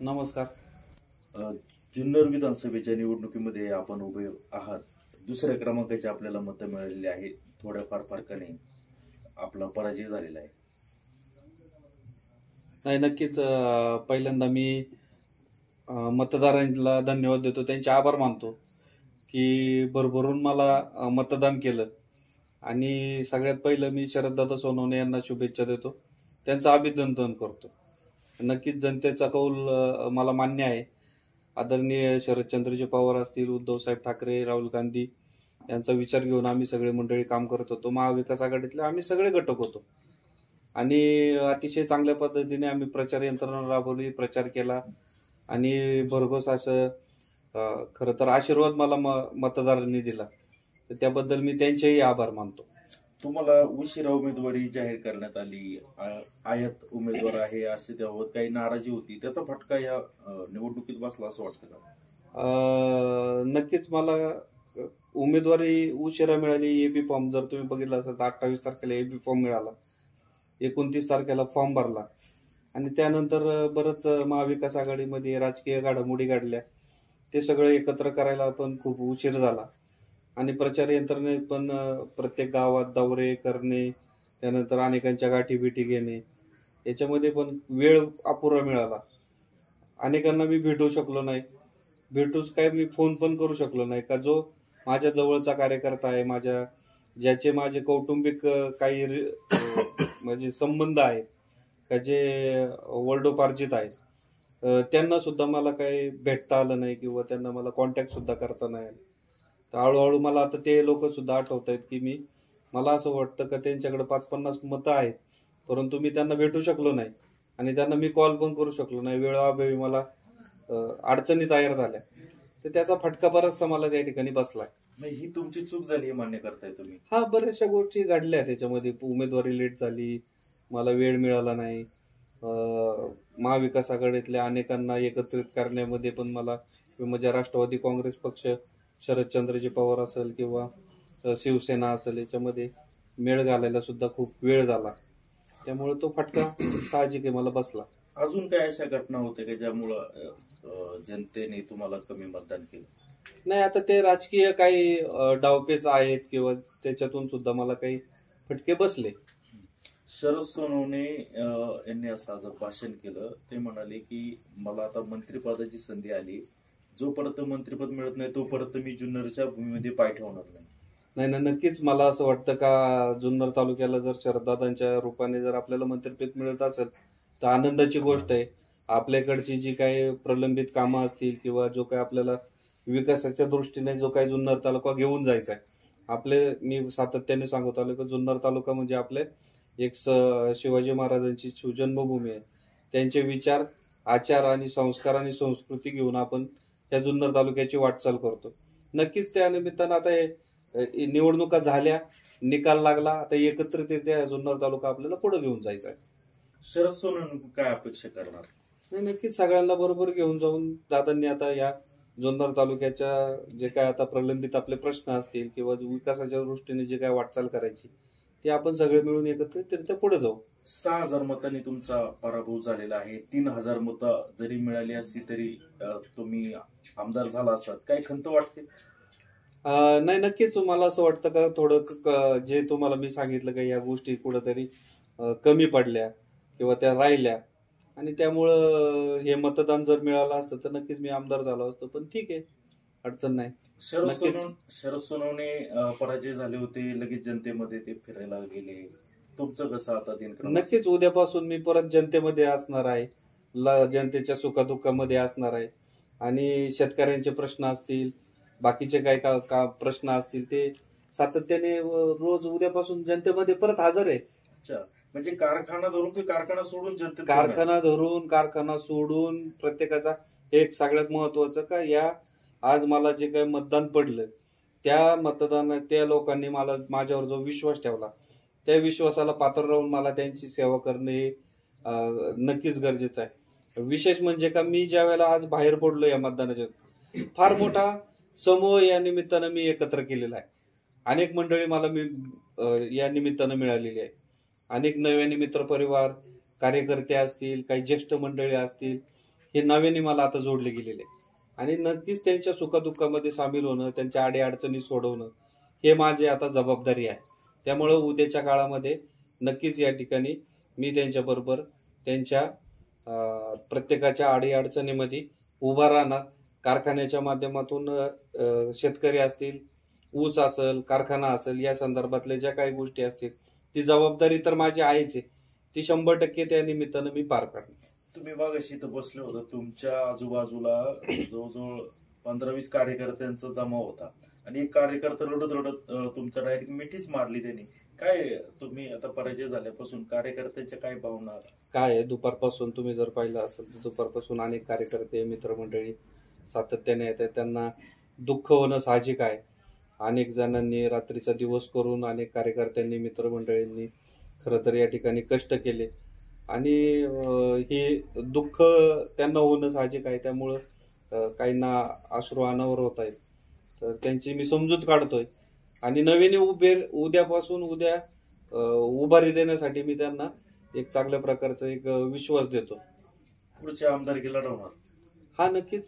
नमस्कार. अ, जुन्नर विधानसभेच्या निवडणुकीमध्ये आपण उभे आहात. दुसऱ्या क्रमांकाची आपल्याला मतं मिळालेली आहेत. थोड्याफार फरकाने आपला पराजय झालेला आहे. नाही, नक्कीच पहिल्यांदा मी मतदारांना धन्यवाद देतो, त्यांचे आभार मानतो की भरभरून मला मतदान केलं. आणि सगळ्यात पहिलं मी शरददादा सोनवणे यांना शुभेच्छा देतो, त्यांचं अभिनंदन करतो. नक्कीच जनतेचा कौल मला मान्य आहे. आदरणीय शरदचंद्रजी पवार असतील, उद्धवसाहेब ठाकरे, राहुल गांधी यांचा विचार घेऊन आम्ही सगळे मंडळी काम करत होतो. महाविकास आघाडीतले आम्ही सगळे घटक होतो आणि अतिशय चांगल्या पद्धतीने आम्ही प्रचार यंत्रणा राबवली, प्रचार केला आणि भरघोस असं खरं तर आशीर्वाद मला मतदारांनी दिला, तर त्याबद्दल मी त्यांचेही आभार मानतो. तुम्हाला उशिरा उमेदवारी जाहीर करण्यात आली, आयात उमेदवार आहे असे त्यावर काही नाराजी होती, त्याचा फटका या निवडणुकीत बसला असं वाटतं का? नक्कीच मला उमेदवारी उशिरा मिळाली. एबी फॉर्म जर तुम्ही बघितला असेल तर 28 तारखेला एबी फॉर्म मिळाला, 29 तारखेला फॉर्म भरला आणि त्यानंतर बरंच महाविकास आघाडीमध्ये राजकीय घडामोडी घडल्या. ते सगळं एकत्र करायला पण खूप उशीर झाला आणि प्रचार यंत्रणेत पण प्रत्येक गावात दौरे करणे, त्यानंतर अनेकांच्या गाठीभेटी घेणे, याच्यामध्ये पण वेळ अपुरा मिळाला. अनेकांना मी भेटू शकलो नाही, भेटूच काय मी फोन पण करू शकलो नाही का जो माझ्या जवळचा कार्यकर्ता आहे, ज्याचे माझे कौटुंबिक काही म्हणजे संबंध आहेत का जे वर्डोपार्जित आहेत, त्यांना सुद्धा मला काही भेटता आलं नाही किंवा त्यांना मला कॉन्टॅक्ट सुद्धा करता नाही आलं. तर हळूहळू मला आता ते लोक सुद्धा आठवत आहेत की मला असं वाटतं का त्यांच्याकडे 5-50 मतं आहेत, परंतु मी त्यांना भेटू शकलो नाही आणि त्यांना मी कॉल पण करू शकलो नाही. वेळोअभावी मला अडचणी तयार झाल्या, तर त्याचा फटका बराचसा मला त्या ठिकाणी बसलाय. नाही, ही तुमची चूक झाली हे मान्य करताय तुम्ही? हा, बऱ्याचशा गोष्टी घडल्या त्याच्यामध्ये. उमेदवारी लेट झाली, मला वेळ मिळाला नाही. महाविकास आघाडीतल्या अनेकांना एकत्रित करण्यामध्ये पण मला म्हणजे राष्ट्रवादी काँग्रेस पक्ष, शरदचंद्रजी पवार असेल किंवा शिवसेना असेल, याच्यामध्ये मेळ घालायला सुद्धा खूप वेळ झाला. त्यामुळे तो फटका साहजिक आहे मला बसला. अजून काय अशा घटना होत्या की ज्यामुळं जनतेने तुम्हाला कमी मतदान केलं? नाही, आता ते राजकीय काही डावपेच आहेत किंवा त्याच्यातून सुद्धा मला काही फटके बसले. शरद सोनवणे यांनी असं आज भाषण केलं. ते म्हणाले की मला आता मंत्रिपदाची संधी आली, जोपर्यंत मंत्रिपद मिळत नाही तोपर्यंत मी जुन्नरच्या भूमीमध्ये पाय ठेवणार नाही. नाही, नक्कीच मला असं वाटतं का जुन्नर तालुक्याला जर शरददादांच्या रूपाने जर आपल्याला मंत्रिपद मिळत असेल तर आनंदाची गोष्ट आहे. आपल्याकडची जी काही प्रलंबित कामं असतील किंवा जो काही आपल्याला विकासाच्या दृष्टीने जो काही जुन्नर तालुका घेऊन जायचा आहे, मी सातत्याने सांगत आलो की जुन्नर तालुका म्हणजे आपले एक शिवाजी महाराजांची शिवजन्मभूमी आहे. त्यांचे विचार, आचार आणि संस्कार आणि संस्कृती घेऊन आपण त्या जुन्नर तालुक्याची वाटचाल करतो. नक्कीच त्या निमित्तानं आता हे निवडणुका झाल्या, निकाल लागला, आता एकत्रितरित्या जुन्नर तालुका आपल्याला पुढे घेऊन जायचा आहे. शरद सोनवणे काय अपेक्षा करणार? नाही, नक्कीच सगळ्यांना बरोबर घेऊन जाऊन दादांनी आता या जुन्नर तालुक्याच्या जे काय आता प्रलंबित आपले प्रश्न असतील किंवा विकासाच्या दृष्टीने जे काय वाटचाल करायची ते आपण सगळे मिळून एकत्रितरित्या पुढे जाऊ. 6,000 मतांनी तुमचा पराभव झालेला आहे. 3,000 मतं जरी मिळाली असती तरी तुम्ही आमदार झाला असतात, काय खंत वाटते? नाही, नक्कीच मला असं वाटतं का थोडं जे तुम्हाला मी सांगितलं का या गोष्टी कुठंतरी कमी पडल्या किंवा त्या राहिल्या आणि त्यामुळं हे मतदान जर मिळालं असतं तर नक्कीच मी आमदार झालो असतो. पण ठीक आहे, अडचण नाही. शरद सोनवणे पराजय झाले होते, लगेच जनतेमध्ये ते फिरायला गेले. तुमचं कसं आता दिनक्रम? नक्कीच उद्यापासून मी परत जनतेमध्ये असणार आहे, जनतेच्या सुखदुःखामध्ये असणार आहे आणि शेतकऱ्यांचे प्रश्न असतील, बाकीचे काय का प्रश्न असतील ते सातत्याने रोज उद्यापासून जनतेमध्ये परत हजर आहे. अच्छा, म्हणजे कारखाना धरून की कारखाना सोडून जनते? कारखाना सोडून प्रत्येकाचा एक सगळ्यात महत्वाचं का आज मला जे काही मतदान पडलं त्या लोकांनी माझ्यावर जो विश्वास ठेवला त्या विश्वासाला पात्र राहून मला त्यांची सेवा करणे नक्कीच गरजेचं आहे. विशेष म्हणजे का मी ज्या वेळेला आज बाहेर पडलो या मतदानाच्या, फार मोठा समूह या निमित्तानं मी एकत्र केलेला आहे. अनेक मंडळी मला या निमित्तानं मिळालेली आहे. अनेक नव्याने मित्रपरिवार, कार्यकर्ते असतील, काही ज्येष्ठ मंडळी असतील, हे नव्याने मला आता जोडले गेलेले आहे. आणि नक्कीच त्यांच्या सुखदुःखामध्ये सामील होणं, त्यांच्या अडीअडचणी सोडवणं हे माझी आता जबाबदारी आहे. त्यामुळं उद्याच्या काळामध्ये नक्कीच या ठिकाणी मी त्यांच्याबरोबर त्यांच्या प्रत्येकाच्या अडीअडचणीमध्ये उभा राहणार. कारखान्याच्या माध्यमातून शेतकरी असतील, ऊस असेल, कारखाना असेल, या संदर्भातल्या ज्या काही गोष्टी असतील ती जबाबदारी तर माझी आहेच आहे, ती 100% त्या निमित्तानं मी पार काढणार. तुम्ही मागाशी इथं बसले होता, तुमच्या आजूबाजूला जवळजवळ 15-20 कार्यकर्त्यांचा जमाव होता आणि एक कार्यकर्ता रडत तुमच्या डायरेक्ट मिठीच मारली त्यांनी. काय तुम्ही आता पराजय झाल्यापासून कार्यकर्त्यांच्या काय भावना? काय आहे, दुपारपासून तुम्ही जर पाहिलं असेल तर दुपारपासून अनेक कार्यकर्ते मित्रमंडळी सातत्याने येतात. त्यांना दुःख होणं साहजिक आहे. अनेक जणांनी रात्रीचा दिवस करून अनेक कार्यकर्त्यांनी मित्रमंडळींनी खरं तर या ठिकाणी कष्ट केले आणि हे दुःख त्यांना होणं साहजिक आहे. त्यामुळं काहींना अश्रू अनावर होत आहेत, तर त्यांची मी समजूत काढतोय आणि नवीन उद्यापासून उभारी देण्यासाठी मी त्यांना एक चांगल्या प्रकारचा एक विश्वास देतो. पुढच्या आमदारकीला लढवणार? हा, नक्कीच.